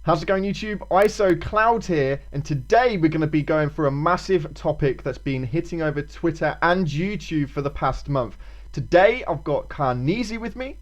How's it going, YouTube? iSo Cloud here, and today we're going to be going through a massive topic that's been hitting over Twitter and YouTube for the past month. Today I've got Carneezy with me.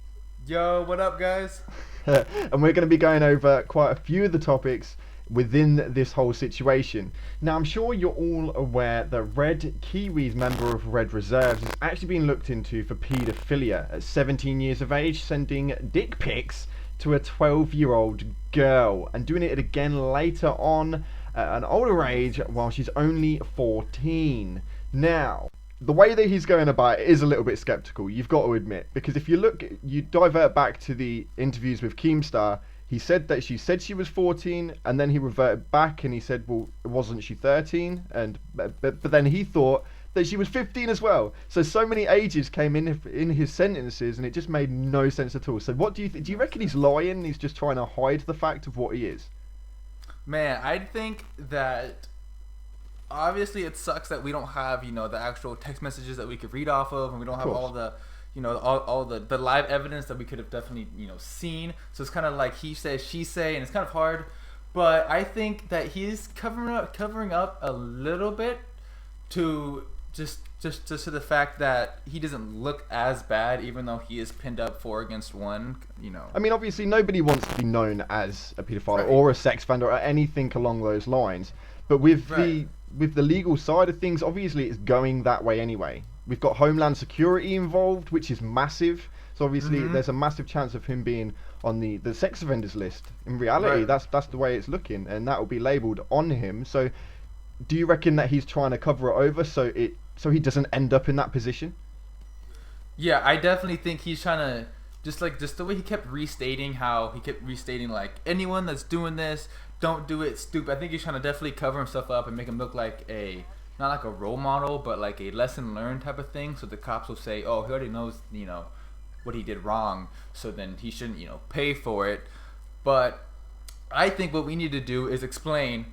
Yo, what up, guys? And we're going to be going over quite a few of the topics within this whole situation. Now, I'm sure you're all aware that Red Kiwiz, member of Red Reserves, has actually been looked into for paedophilia at 17 years of age, sending dick pics to a 12-year-old girl and doing it again later on at an older age while she's only 14. Now, the way that he's going about it is a little bit skeptical, you've got to admit, because if you divert back to the interviews with Keemstar, he said that she said she was 14, and then he reverted back and he said, well, wasn't she 13? And but then he thought that she was 15 as well. So many ages came in his sentences, and it just made no sense at all. So what do you think? Do you reckon he's lying? He's just trying to hide the fact of what he is? Man, I think that obviously it sucks that we don't have, the actual text messages that we could read off of, and we don't have all the, all the live evidence that we could have definitely, seen. So it's kind of like he say, she say, and it's kind of hard. But I think that he's covering up a little bit to just to the fact that he doesn't look as bad, even though he is pinned up 4 against 1. I mean, obviously nobody wants to be known as a paedophile, right, or a sex offender or anything along those lines. But with the legal side of things, obviously it's going that way anyway. We've got Homeland Security involved, which is massive. So obviously there's a massive chance of him being on the sex offenders list. In reality, that's the way it's looking, and that will be labelled on him. So do you reckon that he's trying to cover it over so he doesn't end up in that position? Yeah, I definitely think he's trying to just the way he kept restating like, anyone that's doing this, don't do it, stupid. I think he's trying to definitely cover himself up and make him look like not like a role model, but like a lesson learned type of thing. So the cops will say, oh, he already knows, what he did wrong, so then he shouldn't, pay for it. But I think what we need to do is explain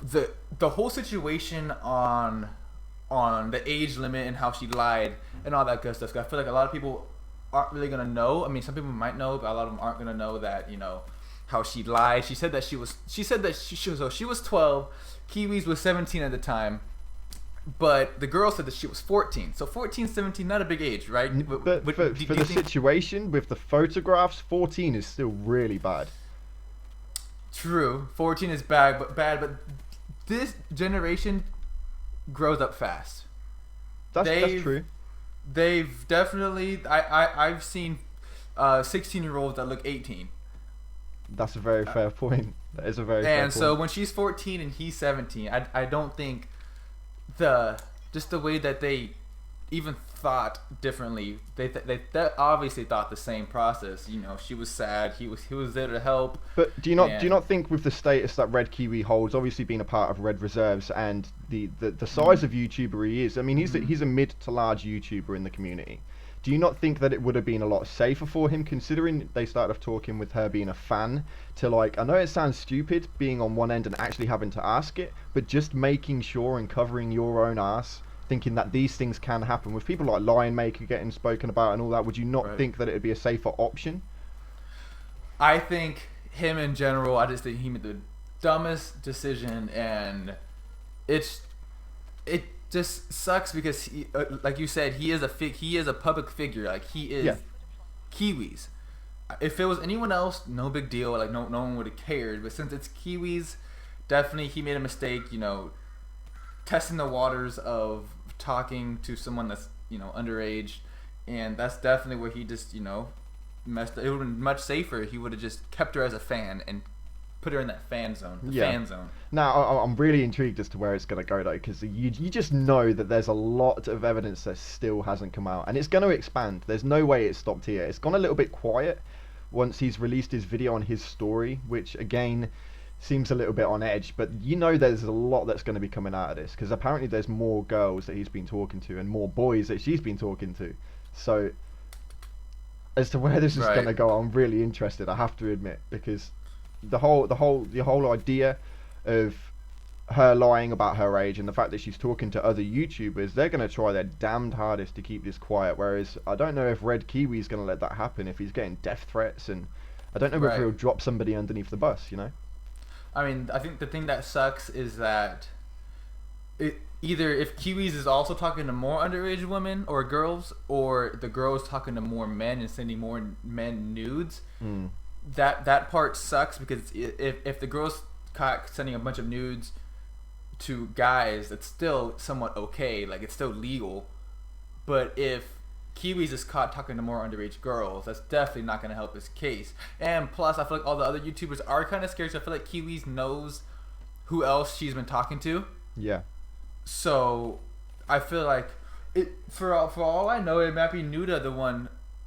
the whole situation on the age limit and how she lied and all that good stuff. I feel like a lot of people aren't really gonna know. I mean, some people might know, but a lot of them aren't gonna know that, how she lied. She said that she was 12. Kiwiz was 17 at the time, but the girl said that she was 14. So 14, 17, not a big age, right? But for the situation with the photographs, 14 is still really bad. True, 14 is bad, but this generation grows up fast. That's true. They've definitely, I've seen 16-year-olds that look 18. That's a very fair point. That is a very fair point. And so when she's 14 and he's 17, I don't think the way that they even thought differently. They obviously thought the same process. She was sad. He was there to help. But do you not think, with the status that Red Kiwi holds, obviously being a part of Red Reserves and the size of YouTuber he is, I mean, he's a mid to large YouTuber in the community. Do you not think that it would have been a lot safer for him, considering they started off talking with her being a fan, to, like, I know it sounds stupid being on one end and actually having to ask it, but just making sure and covering your own ass, thinking that these things can happen with people like Lion Maker getting spoken about and all that? Would you not think that it would be a safer option? I think him in general, I just think he made the dumbest decision, and it just sucks because he, like you said, he is a public figure. Like, he is Kiwiz. If it was anyone else, no big deal. Like, no one would have cared. But since it's Kiwiz, definitely he made a mistake. Testing the waters of talking to someone that's underage, and that's definitely where he just messed up. It would have been much safer. He would have just kept her as a fan and put her in that fan zone. Fan zone. Now, I'm really intrigued as to where it's going to go, though, because you just know that there's a lot of evidence that still hasn't come out, and it's going to expand. There's no way it stopped here. It's gone a little bit quiet once he's released his video on his story, which, again, seems a little bit on edge, but there's a lot that's going to be coming out of this, because apparently there's more girls that he's been talking to and more boys that she's been talking to. So, as to where this is going to go, I'm really interested, I have to admit, because the whole idea of her lying about her age and the fact that she's talking to other YouTubers, they're going to try their damned hardest to keep this quiet, whereas I don't know if Red Kiwi is going to let that happen, if he's getting death threats and I don't know whether Right. he'll drop somebody underneath the bus, you know? I mean, I think the thing that sucks is that either if Kiwiz is also talking to more underage women or girls, or the girls talking to more men and sending more men nudes, that part sucks, because if the girls caught sending a bunch of nudes to guys, it's still somewhat okay, like it's still legal. But if Kiwiz is caught talking to more underage girls, that's definitely not going to help his case. And plus, I feel like all the other YouTubers are kind of scared, so I feel like Kiwiz knows who else she's been talking to. Yeah. So I feel like for all I know, it might be Nuda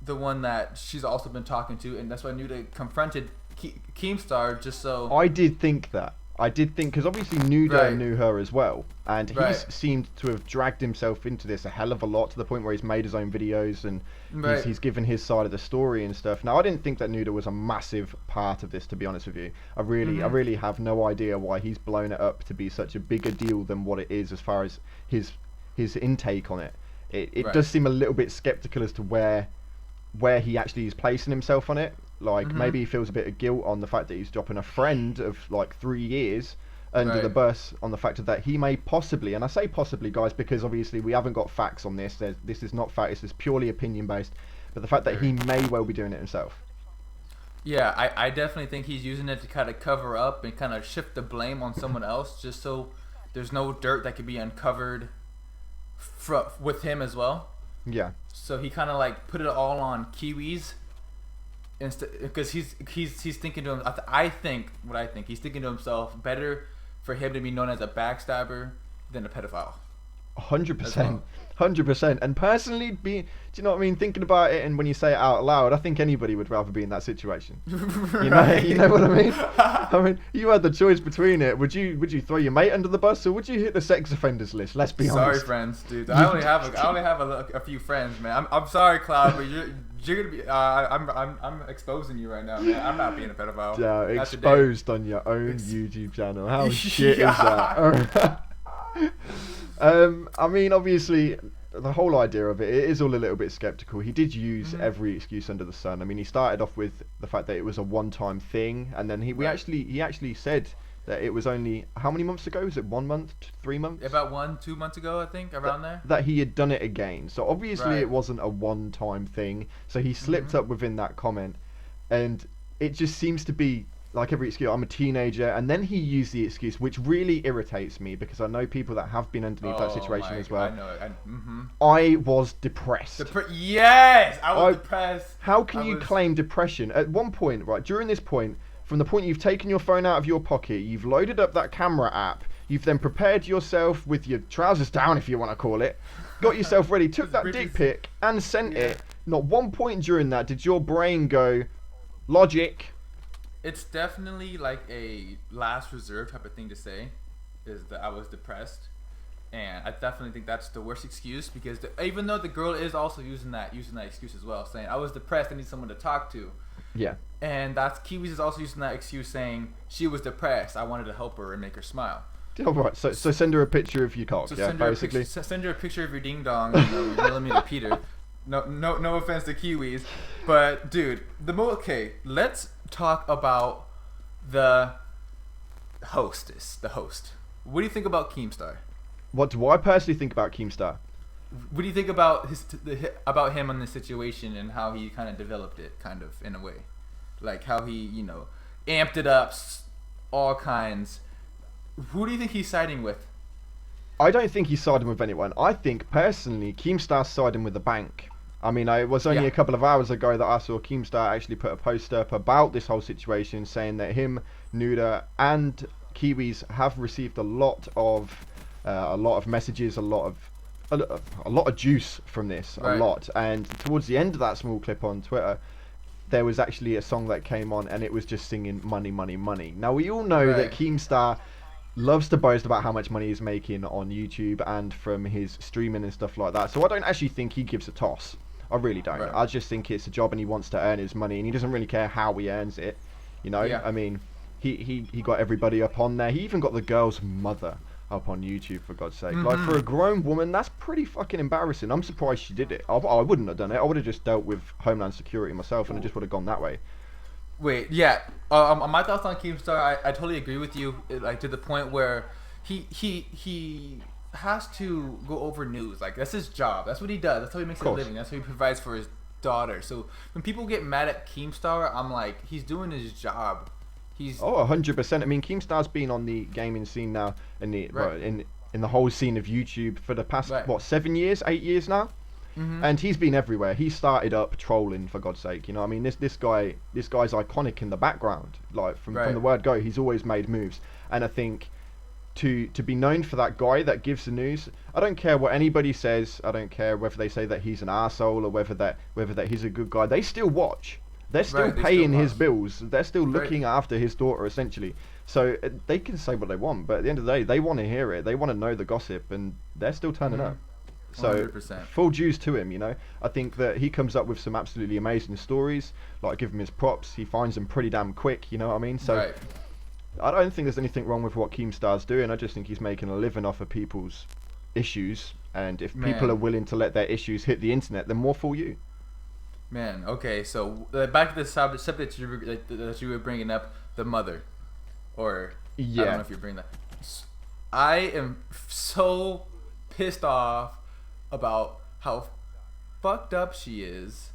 the one that she's also been talking to, and that's why Nuda confronted Keemstar just so. I did think that. I did think, because obviously Nuda Right. knew her as well, and he's Right. seemed to have dragged himself into this a hell of a lot, to the point where he's made his own videos and Right. he's given his side of the story and stuff. Now, I didn't think that Nuda was a massive part of this, to be honest with you. I really have no idea why he's blown it up to be such a bigger deal than what it is, as far as his intake on it. It Right. does seem a little bit skeptical as to where he actually is placing himself on it. Like, maybe he feels a bit of guilt on the fact that he's dropping a friend of like 3 years under the Right. bus, on the fact that he may possibly, and I say possibly, guys, because obviously we haven't got facts on this. This is not fact. This is purely opinion based. But the fact that he may well be doing it himself. Yeah, I definitely think he's using it to kind of cover up and kind of shift the blame on someone else, just so there's no dirt that could be uncovered with him as well. Yeah. So he kind of like put it all on Kiwiz, because he's thinking to him. I think he's thinking to himself, better for him to be known as a backstabber than a pedophile. 100%, 100%. And personally, do you know what I mean? Thinking about it, and when you say it out loud, I think anybody would rather be in that situation. You know, you know what I mean? I mean, you had the choice between it. Would you throw your mate under the bus, or would you hit the sex offenders list? Let's be Sorry, honest. friends, dude. I only have a few friends, man. I'm sorry, Cloud, but you're gonna be. I'm exposing you right now, man. I'm not being a pedophile. Yeah, Not today. exposed on your own YouTube channel. How shit is that? I mean, obviously, the whole idea of it is all a little bit skeptical. He did use every excuse under the sun. I mean, he started off with the fact that it was a one-time thing, and then he actually said that it was only, how many months ago? Was it 1 month, 3 months? About 2 months ago, I think, around there. That he had done it again. So obviously Right. it wasn't a one-time thing. So he slipped up within that comment, and it just seems to be like every excuse. I'm a teenager, and then he used the excuse, which really irritates me, because I know people that have been underneath that situation as well. I know it. I was depressed. Yes, I was depressed. How can you claim depression? At one point, right, during this point, from the point you've taken your phone out of your pocket, you've loaded up that camera app, you've then prepared yourself with your trousers down, if you want to call it, got yourself ready, took that dick pic and sent it. Not one point during that did your brain go, logic. It's definitely like a last resort type of thing to say, is that I was depressed, and I definitely think that's the worst excuse, because even though the girl is also using that excuse as well, saying I was depressed, I need someone to talk to. Yeah. And that's Kiwiz is also using that excuse, saying she was depressed, I wanted to help her and make her smile. All right. So send her a picture of your cock. So Yeah, basically. send her a picture of your ding dong, your millimeter Peter. No offense to Kiwiz, but dude, okay, let's talk about the hostess, the host. What do you think about Keemstar? What do I personally think about Keemstar? What do you think about about him on this situation, and how he kind of developed it, kind of in a way, like how he amped it up, all kinds. Who do you think he's siding with? I don't think he's siding with anyone. I think personally Keemstar's siding with the bank. I mean, it was only a couple of hours ago that I saw Keemstar actually put a post up about this whole situation, saying that him, Nuda, and Kiwiz have received a lot of messages, a lot of juice from this, Right. a lot. And towards the end of that small clip on Twitter, there was actually a song that came on, and it was just singing money, money, money. Now we all know that Keemstar loves to boast about how much money he's making on YouTube and from his streaming and stuff like that. So I don't actually think he gives a toss. I really don't. Right. I just think it's a job, and he wants to earn his money, and he doesn't really care how he earns it. You know, Yeah. I mean, he got everybody up on there. He even got the girl's mother up on YouTube, for God's sake. Like, for a grown woman, that's pretty fucking embarrassing. I'm surprised she did it. I wouldn't have done it. I would have just dealt with Homeland Security myself, and I just would have gone that way. Wait, yeah. My thoughts on Keemstar, I totally agree with you. Like to the point where he has to go over news. Like that's his job. That's what he does. That's how he makes a living. That's how he provides for his daughter. So when people get mad at Keemstar, I'm like, he's doing his job. He's 100%. I mean, Keemstar's been on the gaming scene now, in the in the whole scene of YouTube for the past what 7 years, 8 years now. And he's been everywhere. He started up trolling, for God's sake. You know, I mean, this guy's iconic in the background. Like from the word go, he's always made moves. And I think to be known for that guy that gives the news, I don't care what anybody says. I don't care whether they say that he's an arsehole or whether that he's a good guy. They still watch. They're still paying his bills. They're still looking after his daughter, essentially. So they can say what they want, but at the end of the day, they want to hear it. They want to know the gossip, and they're still turning up. So 100%. Full dues to him, you know. I think that he comes up with some absolutely amazing stories. Like, I give him his props. He finds them pretty damn quick, you know what I mean? So I don't think there's anything wrong with what Keemstar's doing. I just think he's making a living off of people's issues. And if people are willing to let their issues hit the internet, then more for you. Man, okay, so back to the subject that you were bringing up, the mother. Or, I don't know if you're bringing that. I am so pissed off about how fucked up she is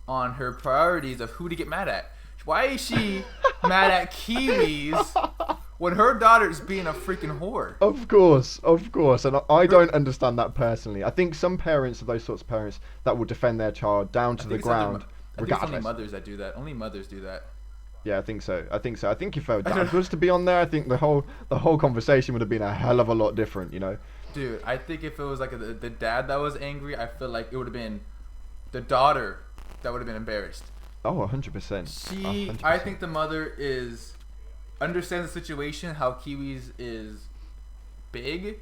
on her priorities of who to get mad at. Why is she mad at Kiwiz when her daughter is being a freaking whore? Of course. And I don't understand that personally. I think some parents are those sorts of parents that will defend their child down to the ground. I think it's only mothers that do that. Only mothers do that. Yeah, I think so. I think if her dad was to be on there, I think the whole conversation would have been a hell of a lot different, you know? Dude, I think if it was like the dad that was angry, I feel like it would have been the daughter that would have been embarrassed. Oh, 100%. I think the mother understands the situation, how Kiwiz is big.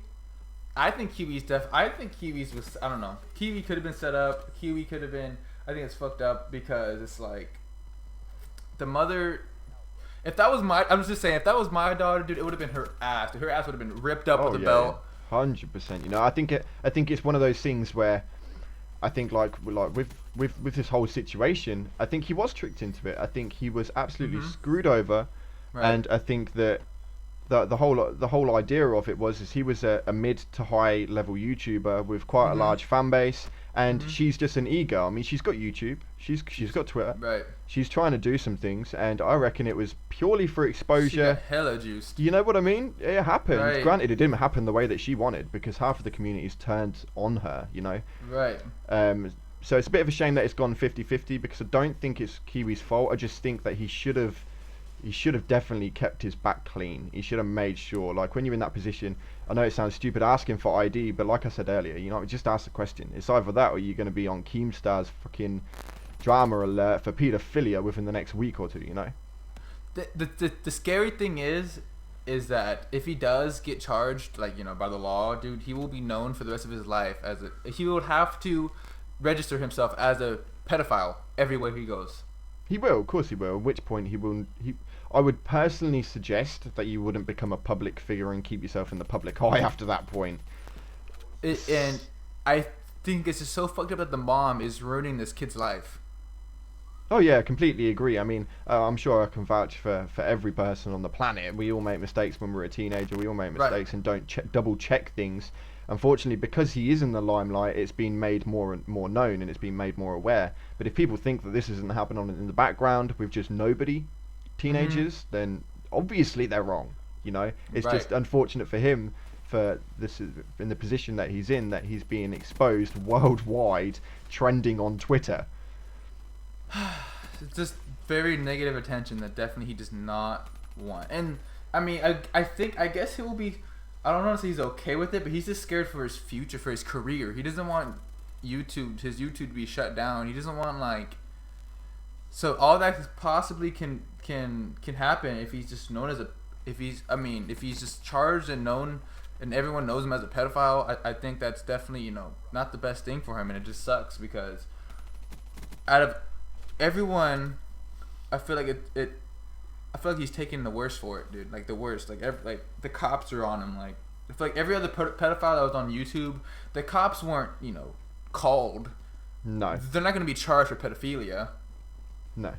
I think Kiwiz was, I don't know. Kiwi could have been set up. Kiwi could have been, I think it's fucked up because it's like, the mother, if that was my daughter, dude, it would have been her ass. Her ass would have been ripped up with a belt. 100%. You know, I think it's one of those things where I think like with this whole situation, I think he was tricked into it. I think he was absolutely screwed over, and I think that the whole idea of it is he was a mid to high level YouTuber with quite a large fan base, and she's just an e-girl. I mean, she's got YouTube, she's got Twitter, right? She's trying to do some things, and I reckon it was purely for exposure. She got hella juiced. You know what I mean? It happened. Right. Granted, it didn't happen the way that she wanted because half of the community's turned on her, you know? Right. So it's a bit of a shame that it's gone 50-50 because I don't think it's Kiwi's fault. I just think that he should have definitely kept his back clean. He should have made sure, like when you're in that position, I know it sounds stupid asking for ID, but like I said earlier, you know, just ask the question. It's either that or you're going to be on Keemstar's fucking drama alert for pedophilia within the next week or two, you know? The scary thing is that if he does get charged, like, you know, by the law, dude, he will be known for the rest of his life he would have to register himself as a pedophile everywhere he goes. He will, of course he will. At which point I would personally suggest that you wouldn't become a public figure and keep yourself in the public eye after that point. And I think it's just so fucked up that the mom is ruining this kid's life. Oh yeah, completely agree. I mean, I'm sure I can vouch for every person on the planet. We all make mistakes when we're a teenager. We all make mistakes and don't double check things. Unfortunately, because he is in the limelight, it's been made more and more known, and it's been made more aware. But if people think that this isn't happening in the background with just nobody, teenagers, then obviously they're wrong. You know, it's just unfortunate for him, for this in the position that he's in, that he's being exposed worldwide, trending on Twitter. It's just very negative attention that definitely he does not want. And I mean, I guess he will be, I don't know if he's okay with it, but he's just scared for his future, for his career. He doesn't want his YouTube to be shut down. He doesn't want, like, so all that possibly can happen if he's just known as if he's just charged and known and everyone knows him as a pedophile. I think that's definitely, you know, not the best thing for him, and it just sucks because out of everyone, I feel like I feel like he's taking the worst for it, dude. Like the worst. Like the cops are on him. Like I feel like every other pedophile that was on YouTube, the cops weren't, you know, called. No. They're not going to be charged for pedophilia. No.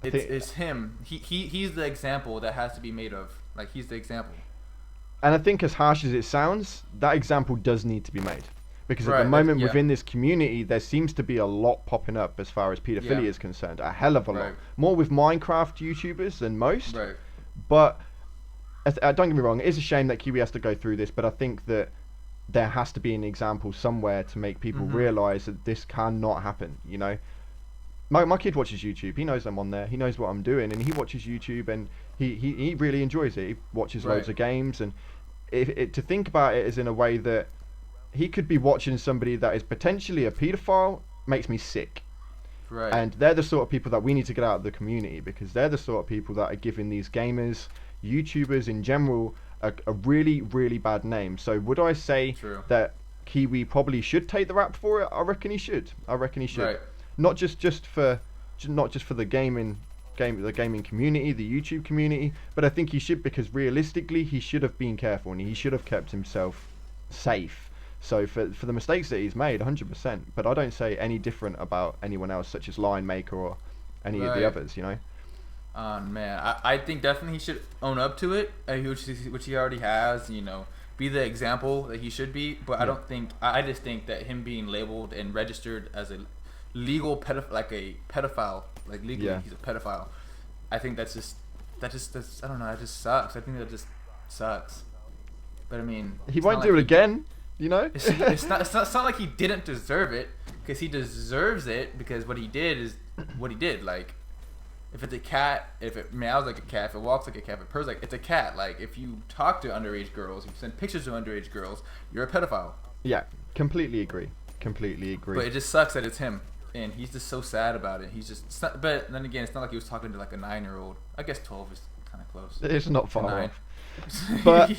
It's him. He's the example that has to be made of. Like, he's the example. And I think, as harsh as it sounds, that example does need to be made. Because at Right, the moment, yeah. within this community, there seems to be a lot popping up as far as pedophilia Yeah. is concerned. A hell of a lot. Right. More with Minecraft YouTubers than most. Right. But don't get me wrong, it is a shame that Kiwi has to go through this, but I think that there has to be an example somewhere to make people realise that this cannot happen, you know? My kid watches YouTube. He knows I'm on there. He knows what I'm doing, and he watches YouTube, and he really enjoys it. He watches loads of games, and to think about it as in a way that he could be watching somebody that is potentially a paedophile makes me sick. Right. And they're the sort of people that we need to get out of the community, because they're the sort of people that are giving these gamers, YouTubers in general, a really, really bad name. So would I say that Kiwi probably should take the rap for it? I reckon he should. Right. Not just for the gaming community, the YouTube community, but I think he should, because realistically he should have been careful and he should have kept himself safe. So for the mistakes that he's made, 100%. But I don't say any different about anyone else, such as Line Maker or any of the others, you know. Man, I think definitely he should own up to it, which he already has. You know, be the example that he should be. But I just think that him being labeled and registered as a legal pedophile, like legally he's a pedophile. I think that's I don't know. It just sucks. I think that just sucks. But I mean, he won't do it again. You know, it's not like he didn't deserve it, because he deserves it, because what he did is what he did. Like, if it's a cat, if it meows like a cat, if it walks like a cat, if it purrs like, it's a cat. Like, if you talk to underage girls, if you send pictures to underage girls, you're a pedophile. Yeah, completely agree. But it just sucks that it's him, and he's just so sad about it. But then again, it's not like he was talking to like a 9-year-old. I guess 12 is kind of close. It's not far off. But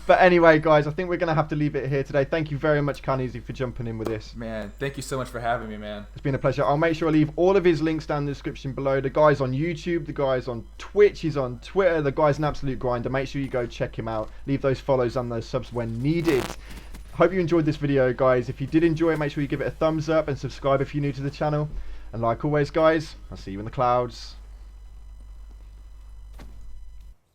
but anyway, guys, I think we're gonna have to leave it here today. Thank you very much, Carneezy, for jumping in with this. Man, thank you so much for having me, man. It's been a pleasure. I'll make sure I leave all of his links down in the description below. The guy's on YouTube, the guy's on Twitch, he's on Twitter. The guy's an absolute grinder. Make sure you go check him out. Leave those follows and those subs when needed. Hope you enjoyed this video, guys. If you did enjoy it, make sure you give it a thumbs up and subscribe if you're new to the channel. And like always, guys, I'll see you in the clouds.